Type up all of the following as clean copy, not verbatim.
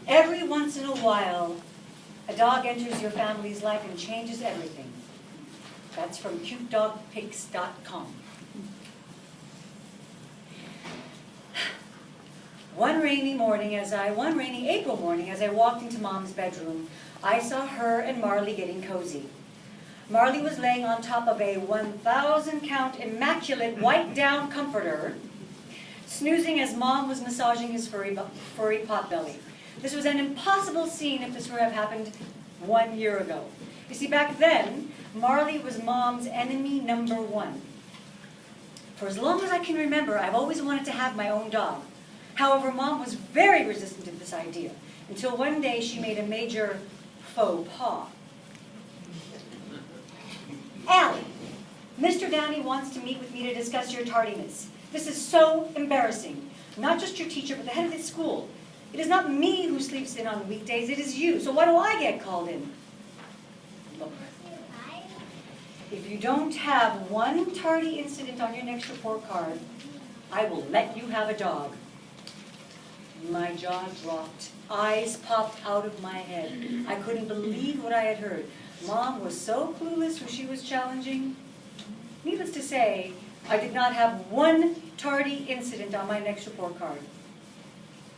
Every once in a while, a dog enters your family's life and changes everything. That's from cutedogpics.com. One rainy April morning, as I walked into Mom's bedroom, I saw her and Marley getting cozy. Marley was laying on top of a 1,000-count immaculate white-down comforter, snoozing as Mom was massaging his furry potbelly. This was an impossible scene if this were to have happened 1 year ago. You see, back then, Marley was Mom's enemy number one. For as long as I can remember, I've always wanted to have my own dog. However, Mom was very resistant to this idea, until one day she made a major faux pas. Allie, Mr. Downey wants to meet with me to discuss your tardiness. This is so embarrassing. Not just your teacher, but the head of the school. It is not me who sleeps in on weekdays, it is you. So why do I get called in? Look, if you don't have one tardy incident on your next report card, I will let you have a dog. My jaw dropped. Eyes popped out of my head. I couldn't believe what I had heard. Mom was so clueless who she was challenging. Needless to say, I did not have one tardy incident on my next report card.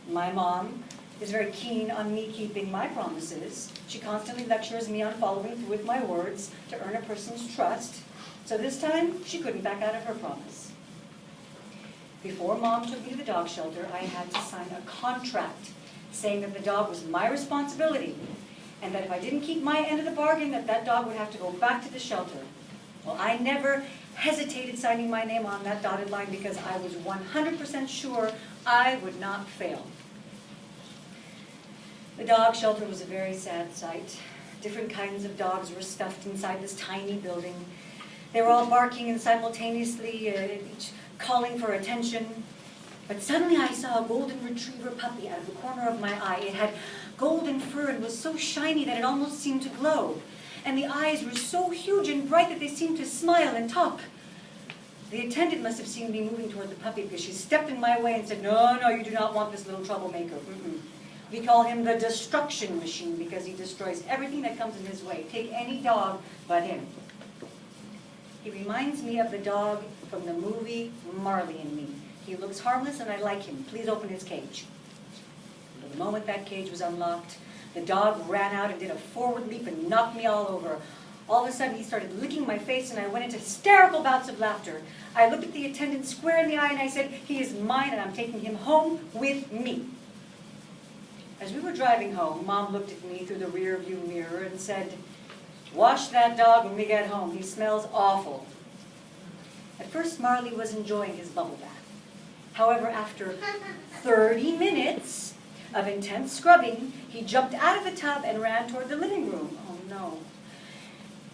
My mom is very keen on me keeping my promises. She constantly lectures me on following through with my words to earn a person's trust. So this time, she couldn't back out of her promise. Before Mom took me to the dog shelter, I had to sign a contract saying that the dog was my responsibility, and that if I didn't keep my end of the bargain, that dog would have to go back to the shelter. Well, I never hesitated signing my name on that dotted line because I was 100% sure I would not fail. The dog shelter was a very sad sight. Different kinds of dogs were stuffed inside this tiny building. They were all barking and simultaneously each calling for attention. But suddenly I saw a golden retriever puppy out of the corner of my eye. It had golden fur and was so shiny that it almost seemed to glow. And the eyes were so huge and bright that they seemed to smile and talk. The attendant must have seen me moving toward the puppy because she stepped in my way and said, "No, no, you do not want this little troublemaker. We call him the destruction machine because he destroys everything that comes in his way. Take any dog but him." He reminds me of the dog from the movie Marley and Me. He looks harmless and I like him. Please open his cage. But the moment that cage was unlocked, the dog ran out and did a forward leap and knocked me all over. All of a sudden, he started licking my face, and I went into hysterical bouts of laughter. I looked at the attendant square in the eye, and I said, "He is mine, and I'm taking him home with me." As we were driving home, Mom looked at me through the rear view mirror and said, "Wash that dog when we get home. He smells awful." At first, Marley was enjoying his bubble bath. However, after 30 minutes of intense scrubbing, he jumped out of the tub and ran toward the living room. Oh, no.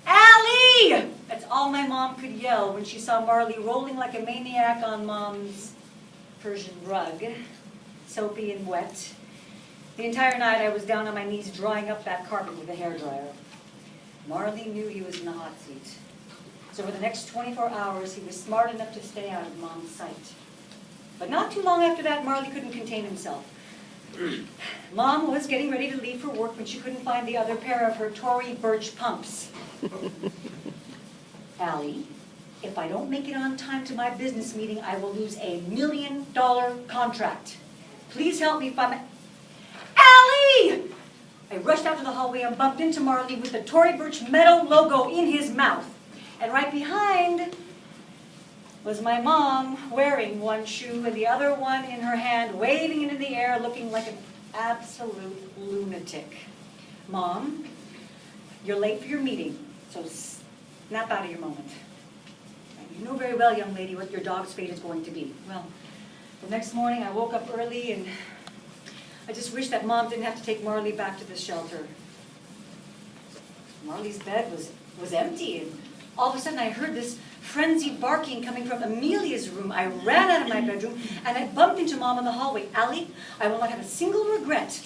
"Allie!" That's all my mom could yell when she saw Marley rolling like a maniac on Mom's Persian rug, soapy and wet. The entire night I was down on my knees drying up that carpet with a hairdryer. Marley knew he was in the hot seat. So for the next 24 hours, he was smart enough to stay out of Mom's sight. But not too long after that, Marley couldn't contain himself. Mom was getting ready to leave for work when she couldn't find the other pair of her Tory birch pumps. "Allie, if I don't make it on time to my business meeting, I will lose a $1 million contract. Please help me find my..." "Allie!" I rushed out to the hallway and bumped into Marley with the Tory Birch Meadow logo in his mouth. And right behind was my mom wearing one shoe and the other one in her hand, waving into the air, looking like an absolute lunatic. "Mom, you're late for your meeting, so snap out of your moment. You know very well, young lady, what your dog's fate is going to be." Well, the next morning I woke up early and I just wish that Mom didn't have to take Marley back to the shelter. Marley's bed was empty, and all of a sudden I heard this frenzied barking coming from Amelia's room. I ran out of my bedroom and I bumped into Mom in the hallway. "Allie, I will not have a single regret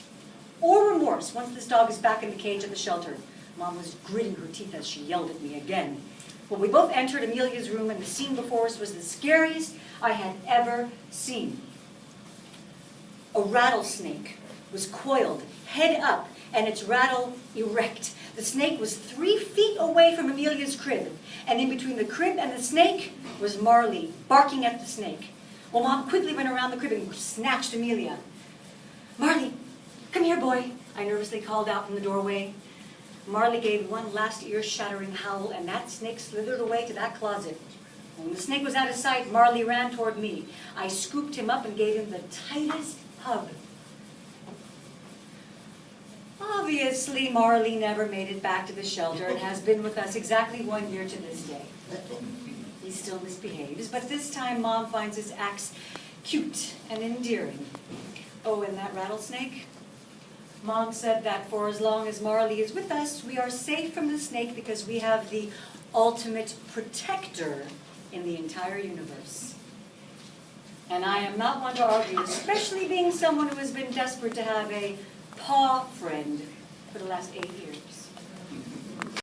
or remorse once this dog is back in the cage at the shelter." Mom was gritting her teeth as she yelled at me again. Well, we both entered Amelia's room, and the scene before us was the scariest I had ever seen. A rattlesnake was coiled, head up, and its rattle erect. The snake was 3 feet away from Amelia's crib, and in between the crib and the snake was Marley, barking at the snake. Well, Mom quickly went around the crib and snatched Amelia. "Marley, come here, boy," I nervously called out from the doorway. Marley gave one last ear-shattering howl, and that snake slithered away to that closet. When the snake was out of sight, Marley ran toward me. I scooped him up and gave him the tightest hug. Obviously, Marley never made it back to the shelter and has been with us exactly 1 year to this day. He still misbehaves, but this time Mom finds his acts cute and endearing. Oh, and that rattlesnake? Mom said that for as long as Marley is with us, we are safe from the snake because we have the ultimate protector in the entire universe. And I am not one to argue, especially being someone who has been desperate to have a paw friend for the last 8 years.